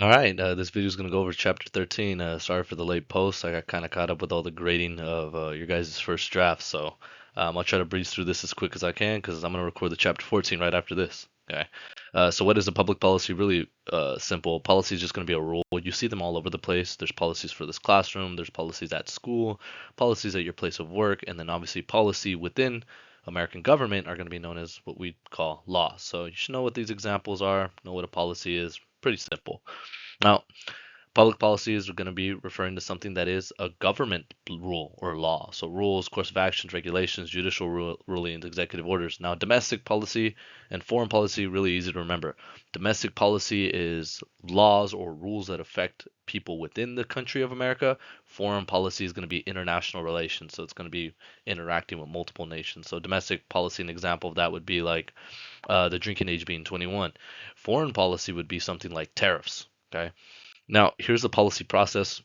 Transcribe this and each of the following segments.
All right, this video is going to go over chapter 13. Sorry for the late post. I got kind of caught up with all the grading of your guys' first draft, so I'll try to breeze through this as quick as I can because I'm going to record the chapter 14 right after this. Okay. So what is a public policy? Really simple. Policy is just going to be a rule. You see them all over the place. There's policies for this classroom, there's policies at school, policies at your place of work, and then obviously policy within American government are going to be known as what we call laws. So you should know what these examples are, know what a policy is. Pretty simple. Now, public policy is going to be referring to something that is a government rule or law. So rules, course of actions, regulations, judicial rulings, executive orders. Now, domestic policy and foreign policy, really easy to remember. Domestic policy is laws or rules that affect people within the country of America. Foreign policy is going to be international relations. So it's going to be interacting with multiple nations. So domestic policy, an example of that would be like the drinking age being 21. Foreign policy would be something like tariffs. Okay. Now, here's the policy process.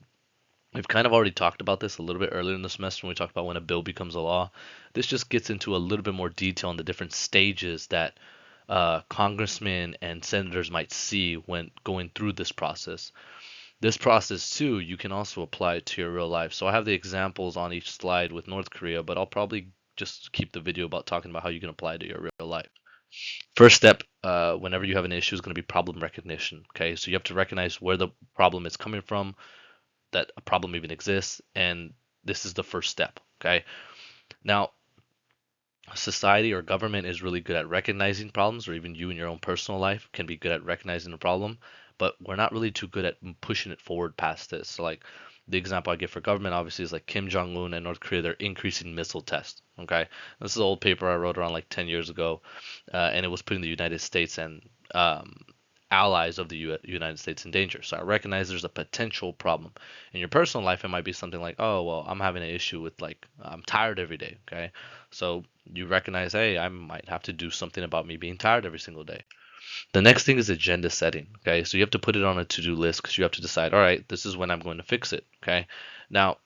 We've kind of already talked about this a little bit earlier in the semester when we talked about when a bill becomes a law. This just gets into a little bit more detail on the different stages that congressmen and senators might see when going through this process. This process, too, you can also apply it to your real life. So I have the examples on each slide with North Korea, but I'll probably just keep the video about talking about how you can apply it to your real life. First step, whenever you have an issue, is going to be problem recognition. Okay, so you have to recognize where the problem is coming from, that a problem even exists, and this is the first step. Okay, now society or government is really good at recognizing problems, or even you in your own personal life can be good at recognizing a problem, but we're not really too good at pushing it forward past this. So like the example I give for government obviously is like Kim Jong Un and North Korea, they're increasing missile tests. Okay, this is an old paper I wrote around like 10 years ago, and it was putting the United States and um, allies of the United States in danger. So I recognize there's a potential problem. In your personal life, it might be something like, oh, well, I'm having an issue with like, I'm tired every day. Okay. So you recognize, hey, I might have to do something about me being tired every single day. The next thing is agenda setting. Okay. So you have to put it on a to do list because you have to decide, all right, this is when I'm going to fix it. Okay. Now,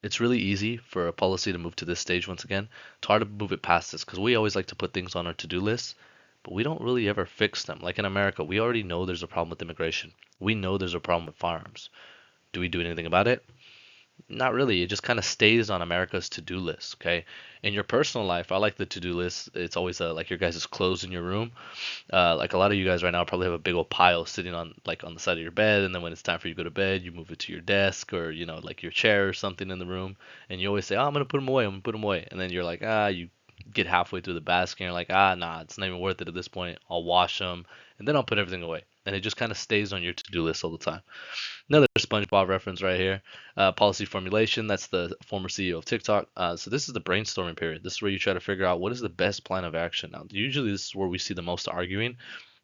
it's really easy for a policy to move to this stage once again. It's hard to move it past this because we always like to put things on our to-do list, but we don't really ever fix them. Like in America, we already know there's a problem with immigration. We know there's a problem with firearms. Do we do anything about it? Not really. It just kind of stays on America's to-do list, okay? In your personal life, I like the to-do list. It's always like your guys' clothes in your room. Like a lot of you guys right now probably have a big old pile sitting on like on the side of your bed, and then when it's time for you to go to bed, you move it to your desk or like your chair or something in the room, and you always say, "Oh, I'm gonna put them away. I'm gonna put them away," and then you're like, you get halfway through the basket, and you're like, nah, it's not even worth it at this point. I'll wash them, and then I'll put everything away, and it just kind of stays on your to-do list all the time. Another SpongeBob reference right here. Policy formulation. That's the former CEO of TikTok. So this is the brainstorming period. This is where you try to figure out what is the best plan of action. Now, usually this is where we see the most arguing.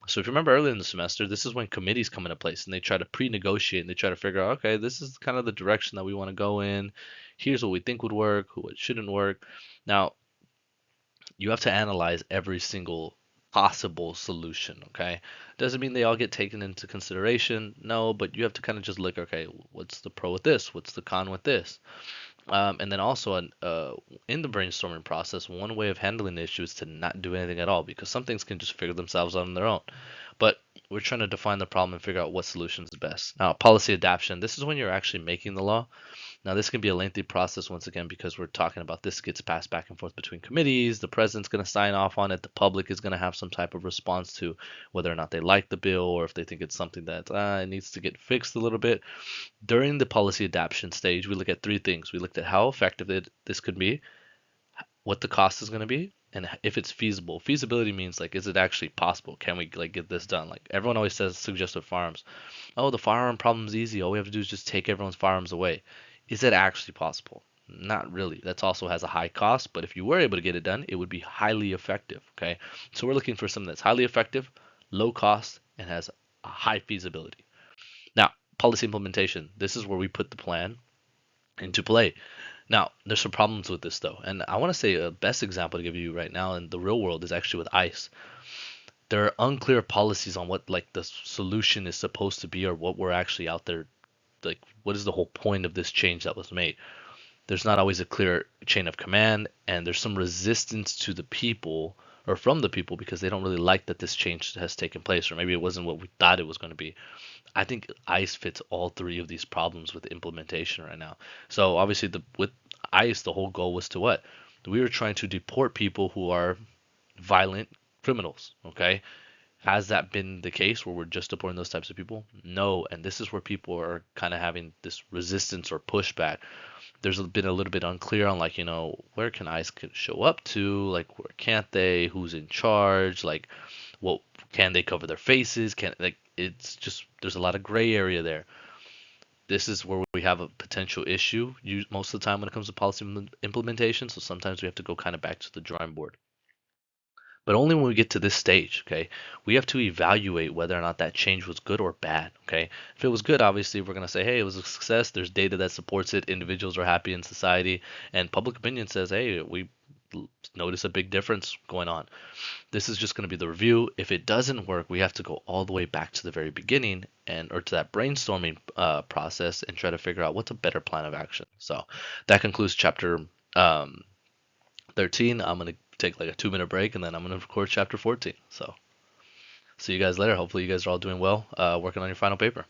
So if you remember earlier in the semester, this is when committees come into place and they try to pre-negotiate and they try to figure out, okay, this is kind of the direction that we want to go in. Here's what we think would work, what shouldn't work. Now, you have to analyze every single possible solution, okay? Doesn't mean they all get taken into consideration, no, but you have to kind of just look, okay, what's the pro with this? What's the con with this? And then also in the brainstorming process, one way of handling the issue is to not do anything at all because some things can just figure themselves out on their own. But we're trying to define the problem and figure out what solution is best. Now, policy adoption, this is when you're actually making the law. Now, this can be a lengthy process once again because we're talking about this gets passed back and forth between committees. The president's going to sign off on it. The public is going to have some type of response to whether or not they like the bill or if they think it's something that it needs to get fixed a little bit. During the policy adoption stage, we look at three things. We looked at how effective this could be, what the cost is going to be, and if it's feasible. Feasibility means like, is it actually possible? Can we like get this done? Like everyone always suggests with firearms, oh, the firearm problem's easy. All we have to do is just take everyone's firearms away. Is it actually possible? Not really. That also has a high cost, but if you were able to get it done, it would be highly effective. Okay, so we're looking for something that's highly effective, low cost, and has a high feasibility. Now, policy implementation. This is where we put the plan into play. Now, there's some problems with this though, and I want to say a best example to give you right now in the real world is actually with ICE. There are unclear policies on what like the solution is supposed to be or what we're actually out there like what is the whole point of this change that was made. There's not always a clear chain of command and there's some resistance to the people or from the people because they don't really like that this change has taken place, or maybe it wasn't what we thought it was going to be. I think ICE fits all three of these problems with implementation right now. So obviously, with ICE, the whole goal was to what? We were trying to deport people who are violent criminals. Okay, has that been the case where we're just deporting those types of people? No, and this is where people are kind of having this resistance or pushback. There's been a little bit unclear on like, where can ICE show up to, like where can't they, who's in charge, like what can they cover their faces, can like it's just there's a lot of gray area there. This is where we have a potential issue most of the time when it comes to policy implementation, so sometimes we have to go kind of back to the drawing board. But only when we get to this stage, okay, we have to evaluate whether or not that change was good or bad, okay? If it was good, obviously, we're going to say, hey, it was a success. There's data that supports it. Individuals are happy in society. And public opinion says, hey, we notice a big difference going on. This is just going to be the review. If it doesn't work, we have to go all the way back to the very beginning or to that brainstorming process and try to figure out what's a better plan of action. So that concludes chapter um, 13. I'm going to take like a 2 minute break and then I'm going to record chapter 14. So see you guys later. Hopefully you guys are all doing well, working on your final paper.